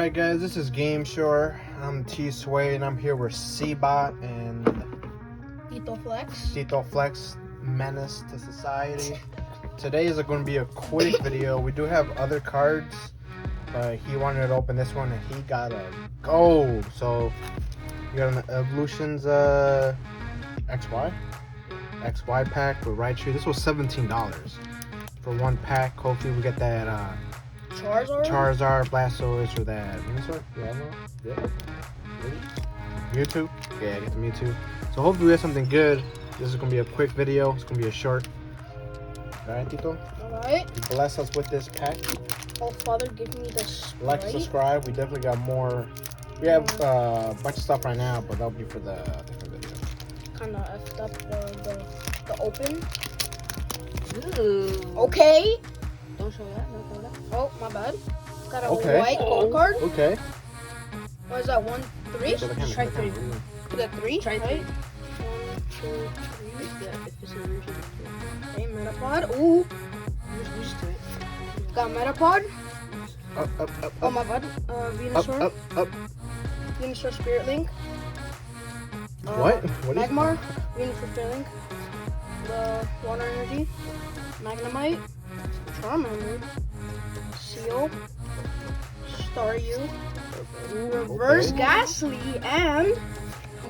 Alright guys, this is GameShore. I'm T-Sway and I'm here with C-Bot and Tito Flex, Menace to Society. Today is going to be a quick video. We do have other cards, but he wanted to open this one and he got a gold. So you got an Evolutions XY pack with Raichu. This was $17 for one pack. Hopefully we get that Charizard, Blastoise, or that Venusaur? Yeah. Mewtwo? Yeah, get the Mewtwo. So hopefully we have something good. This is going to be a quick video. It's going to be a short. Alright, Tito? Alright. Bless us with this pack. Oh, Father, give me the Sprite. Like, subscribe. We definitely got more. We have a bunch of stuff right now, but that'll be for the different video. Kind of effed up the open. Ooh. Okay. Don't show that. Oh, my bad. Got a Okay. white gold card. Okay. What is that? 1, 3? So the camera, Try the camera. We got 3. Try right? 3. 1, 2, 3. Yeah, if it's an original. Okay, Metapod. Ooh. You're used to it. Got Metapod. Up. Oh, my bad. Venusaur. Up. Venusaur Spirit Link. What? What is Magmar. Venusaur Spirit Link. The Water Energy. Magnemite. Charmander. Seal. Staryu. Reverse Ghastly. And...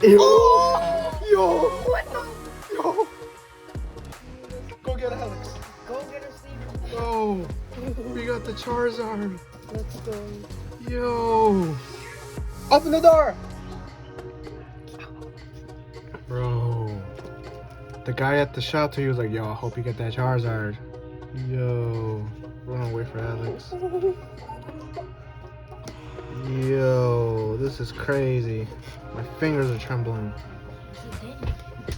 Ew. Oh! Yo! What the... Yo! Go get Alex. Go get her sleep. Yo! We got the Charizard. Let's go. Yo! Open the door! Bro. The guy at the shelter, he was like, yo, I hope you get that Charizard. Yo. We're gonna wait for Alex. Yo, this is crazy. My fingers are trembling.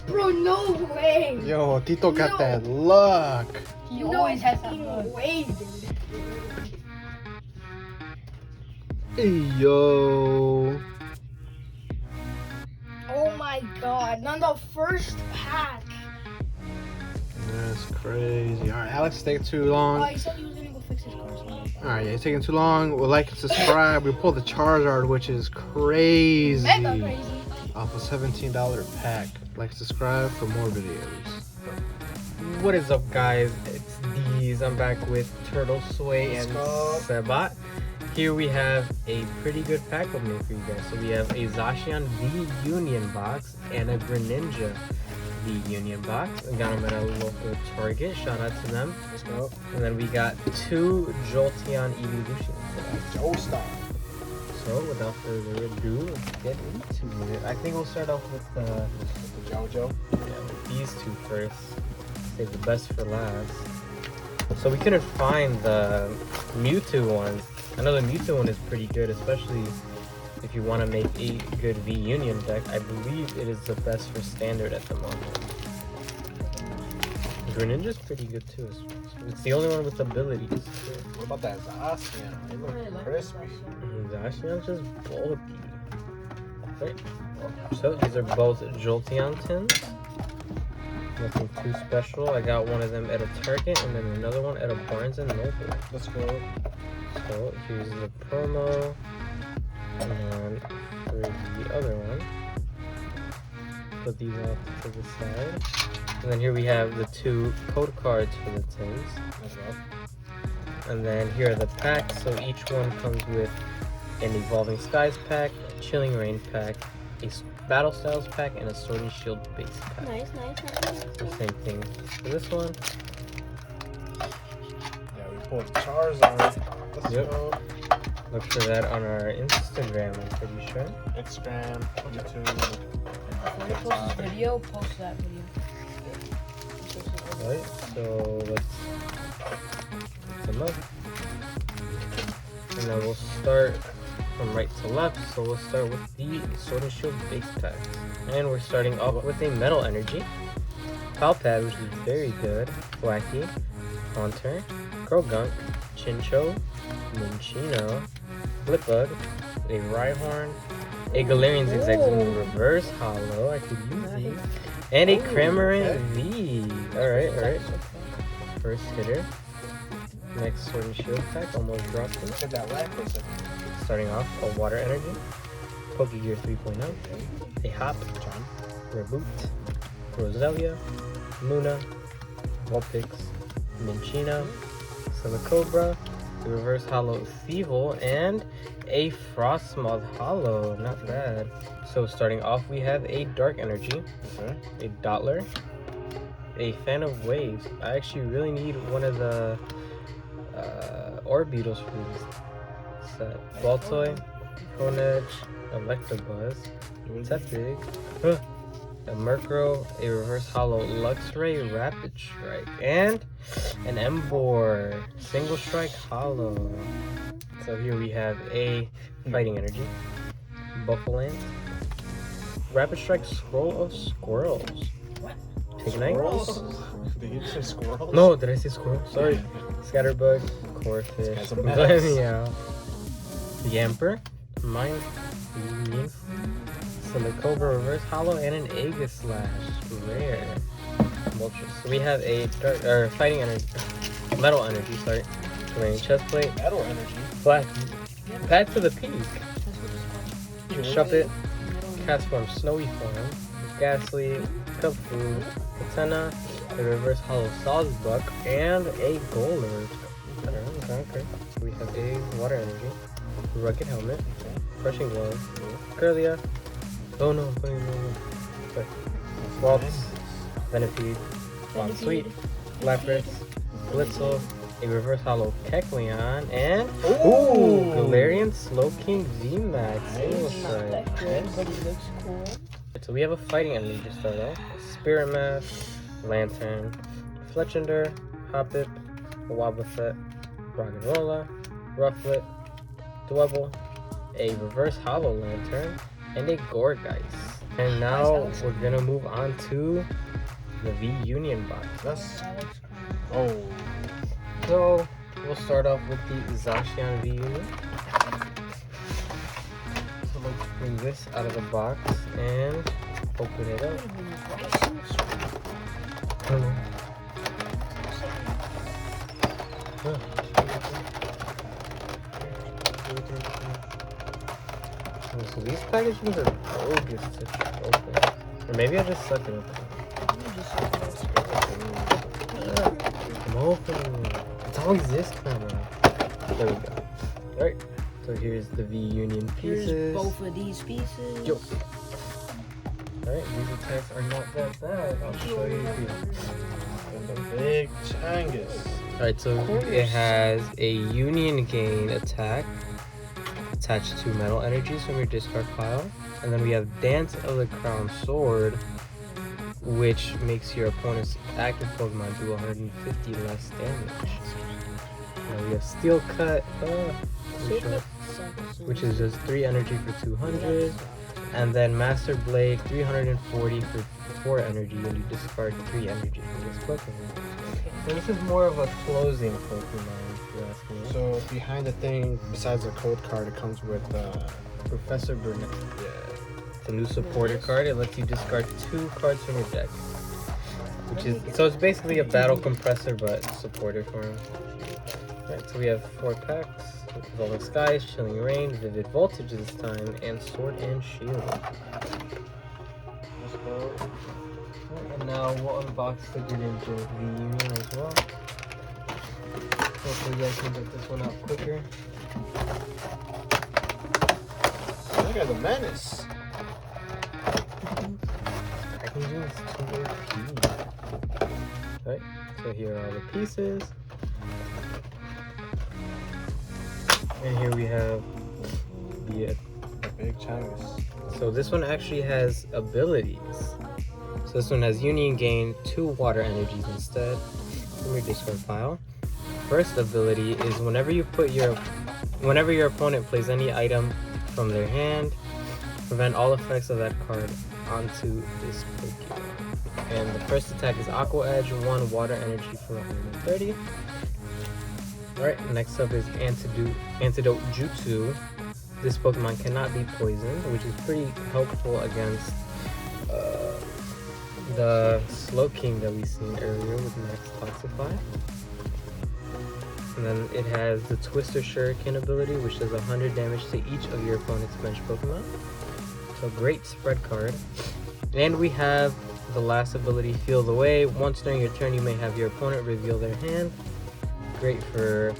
Bro, no way. Yo, Tito got that luck. He always has that No look. way, dude. Yo. Oh my god. On the first pack. That's crazy. Alright, Alex, take too long. Oh, he said he was gonna go fix his car. Alright, yeah, it's taking too long. We'll like and subscribe. We pulled the Charizard, which is crazy. Mega crazy. Off a $17 pack. Like, subscribe for more videos. What is up, guys? It's Deez. I'm back with Turtle Sway and Sebat. Here we have a pretty good pack opening for you guys. So we have a Zacian V Union box and a Greninja V Union box. I got them at a local Target. Shout out to them. Let's go. And then we got 2 Jolteon Evolutions. Joestar. So without further ado, let's get into it. I think we'll start off with The Jojo. with these two first. Save the best for last. So we couldn't find the Mewtwo one. I know the Mewtwo one is pretty good, especially if you want to make a good V Union deck. I believe it is the best for standard at the moment. Greninja's pretty good too. It's the only one with abilities. What about that Zacian? They look crispy. Zacian's just bulky. Okay. So these are both Jolteon tins. Nothing too special. I got one of them at a Target and then another one at a Barnes and Noble. Let's go. So here's the promo. And then for the other one, put these off to the side. And then here we have the 2 code cards for the tins. Let's go. And then here are the packs. So each one comes with an Evolving Skies pack, a Chilling Rain pack, a Battle Styles pack, and a Sword and Shield base pack. Nice. The same thing for this one. Yeah, we pulled Charizard. Let's Yep. go. Look for that on our Instagram, I'm pretty sure. Instagram, YouTube. When you post this video, post that video. Alright, so let's mix them up. And then we'll start from right to left. So we'll start with the Sword and Shield base pack. And we're starting off with a Metal Energy, Palpad, which is very good, Wacky, Haunter, Krogunk, Chincho, Minchino, Flipbug, a Rhyhorn, a Galarian Zigzag in reverse hollow, I could use these, and a Cramorant V. Alright. First hitter. Next Sword and Shield pack, almost dropped it. Look at that lag for a second. starting off, a water energy, Pokegear 3.0, a Hop, Reboot, Roselia, Luna, Vulpix, Minchina, Silicobra, a reverse hollow Thievul, and a Frostmoth hollow. Not bad. So starting off, we have a dark energy, a Dottler, a Fan of Waves. I actually really need one of the Orbeetles for this set. Baltoy, Honedge, Electabuzz, Tepig, a Murkrow, a reverse hollow Luxray Rapid Strike, and an Emboar single strike hollow. So here we have a Fighting Energy, Buffalo, Rapid Strike Scroll of Squirrels. Squirrels? Did you say squirrels? No, did I say squirrel? Sorry. Scatterbug, Corphish, yeah. Yamper, Mind, Silicobra Reverse Hollow, and an Aegislash rare. Moltres. So we have a Fighting Energy, Metal Energy, sorry. Terrain Chestplate, Metal energy. Flat, Pad to the Peak, Shuppet, Castform Snowy Form, Ghastly, Cubfu, Katana, a Reverse Hollow Sawsbuck, and a Golurk. Okay. We have a Water Energy, Rugged Helmet, Crushing Glove, Curlia. Oh no, I'm putting no. Sorry. Waltz, Venipede, Sweet, Lapras, Blitzel, a Reverse Hollow Kecleon, and Galarian Slowking VMAX single strike. Everybody looks cool. So we have a Fighting Energy to start off. Spirit Mask, Lantern, Fletchender, Hoppip, Wobbuffet, Roggenrola, Rufflet, Dwebble, a Reverse Hollow Lantern, and a Gourgeist. And now we're gonna move on to the V-Union box. So we'll start off with the Zacian V-Union. So let's bring this out of the box and open it up. So these packagings are bogus to open. Or maybe I just suck it open. I'm opening it. It's always this camera. There we go. Alright. So here's the V-Union pieces. Here's both of these pieces. Yo. Alright, these attacks are not that bad. I'll show you here. The big Changus. Alright, so it has a Union Gain attack attached to Metal Energies from your discard pile. And then we have Dance of the Crown Sword, which makes your opponent's active Pokemon do 150 less damage. Now we have Steel Cut, which is just 3 energy for 200. And then Master Blade, 340 for 4 energy, and you discard 3 energy from this Pokemon. So this is more of a closing Pokemon, if you ask me. So behind the thing, besides the code card, it comes with Professor Burnett. yeah. It's a new supporter card. It lets you discard 2 cards from your deck. Which is, so it's basically a battle compressor, but supporter form. Alright, so we have 4 packs. Evolving Skies, Chilling Rain, Vivid Voltage this time, and Sword and Shield. Let's go. And now we'll unbox the Greninja V-Union as well. Hopefully you guys can get this one out quicker. Look at the menace. Packaging is too OP. Alright, so here are all the pieces. And here we have the big Changus. So this one actually has abilities. So this one has Union Gain 2 water energies instead from your discard pile. First ability is whenever your opponent plays any item from their hand, prevent all effects of that card onto this Pokemon. And the first attack is Aqua Edge, 1 water energy for 130. Alright, next up is Antidote Jutsu. This Pokemon cannot be poisoned, which is pretty helpful against the Slowking that we seen earlier with Max Toxify. And then it has the Twister Shuriken ability, which does 100 damage to each of your opponent's bench Pokemon. So great spread card. And we have the last ability, Feel the Way. Once during your turn, you may have your opponent reveal their hand. Great for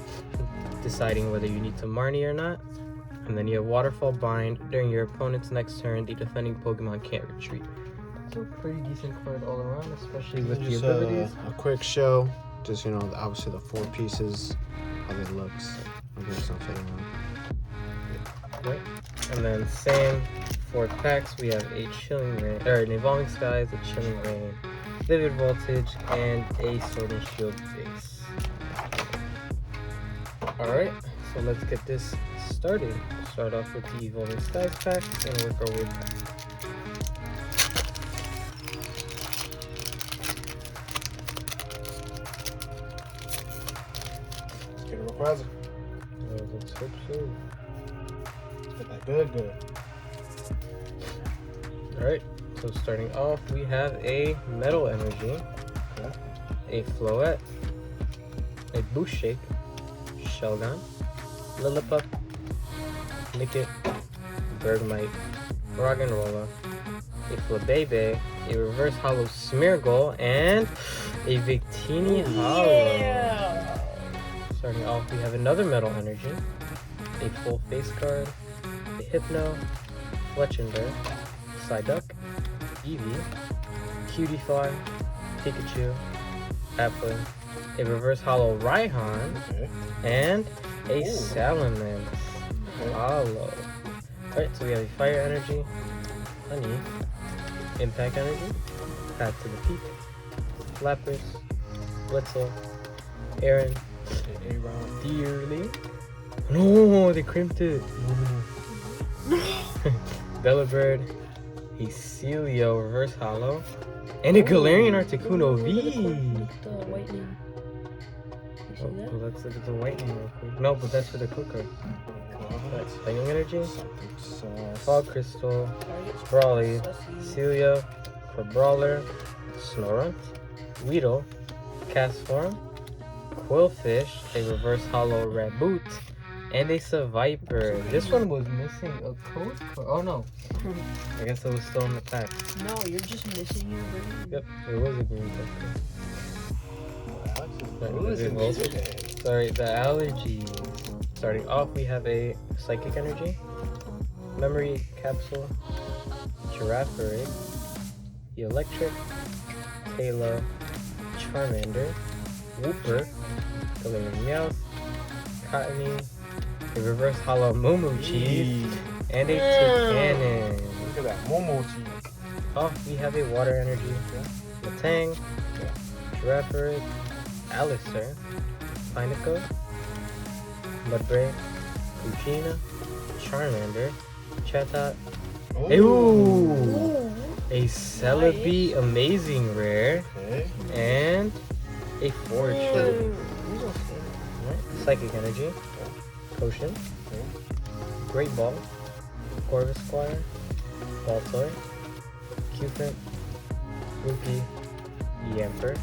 deciding whether you need to Marnie or not. And then you have Waterfall Bind. During your opponent's next turn, the defending Pokemon can't retreat. So pretty decent card all around, especially with the Just abilities. a quick show. Just, you know, obviously the 4 pieces, how it looks. I'm doing something wrong. Right. And then same 4 packs, we have a Chilling Rain, or an Evolving Skies, a Chilling Rain, Vivid Voltage, and a Sword and Shield base. Alright, so let's get this started. We'll start off with the Evolving Skies pack and work our way back. Let's get a real present. Let's hope so. Let's get that good. Alright, so starting off, we have a Metal Energy, Okay. a Floette, a Boost Shake, Shelgon, Lillipup, Nickit, Bergmite, Roggenrola, a Flabébé, a Reverse Hollow Smeargle, and a Victini Hollow. Starting off, we have another Metal Energy, a Full Face card, a Hypno, Fletchinder, Psyduck, Eevee, Cutiefly, Pikachu, Applin, a Reverse Hollow Raihan, Okay. and a Ooh. Salamence Okay. Hollow. Alright, so we have a Fire Energy, Honey, Impact Energy, Path to the Peak, Lapras, Blitzel, Aaron, A-Round. Dearly. No, they crimped it. Delibird, a Celio Reverse Hollow, and a Galarian Articuno V. The whitening. You see Oh, that? well, let's look at the whitening real quick. No, but that's for the code card. That's Fanging Energy, Something sus. Fog Crystal, Target's Brawly, sussy. Celio, Crabrawler, Snorunt, Weedle, Castform, Quillfish, a Reverse Hollow Raboot, and a Seviper. This one was missing a code card. Oh no. I guess it was still in the pack. No, you're just missing your green. Yep, there was a green card. Who is it today? Sorry, the allergies. Starting off, we have a Psychic Energy, Memory Capsule, Girafarig, the Electric, Kalo, Charmander, Wooper, Galarian Meowth, Cottony, a Reverse Hollow Momochi, and a Toucannon. Look at that Momochi. Off, we have a Water Energy, Matang, Girafarig, Alistair, Pineco, Mudbray, Lucina, Charmander, Chatot, Ooh. a Celebi Amazing Rare, Okay. and a Fortune. Psychic Energy, Potion, Great Ball, Corvisquire, Baltoy, Cupid, Rookie, Yamper,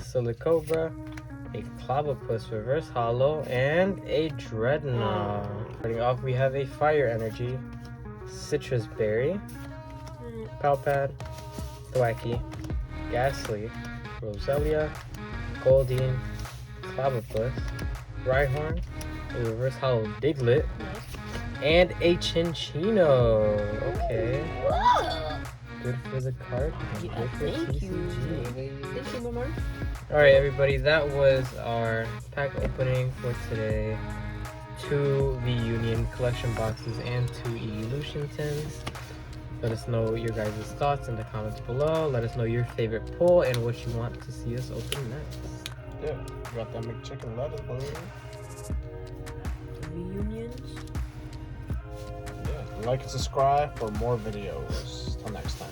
Silicobra, a Clobbopus Reverse Hollow, and a Dreadnought. Starting off, we have a Fire Energy, Citrus Berry, Palpad, Thwackey, Ghastly, Roselia, Goldeen, Clobbopus, Rhyhorn, a Reverse Hollow Diglett, and a Chinchino. Okay. Good for the card. Yeah, Good for thank you. TCG. Thank you, my man. Alright, everybody, that was our pack opening for today. 2 V-Union collection boxes and 2 Evolution tins. Let us know your guys' thoughts in the comments below. Let us know your favorite pull and what you want to see us open next. Yeah, you got that McChicken lettuce, boy. Reunions. Yeah, like and subscribe for more videos. Till next time.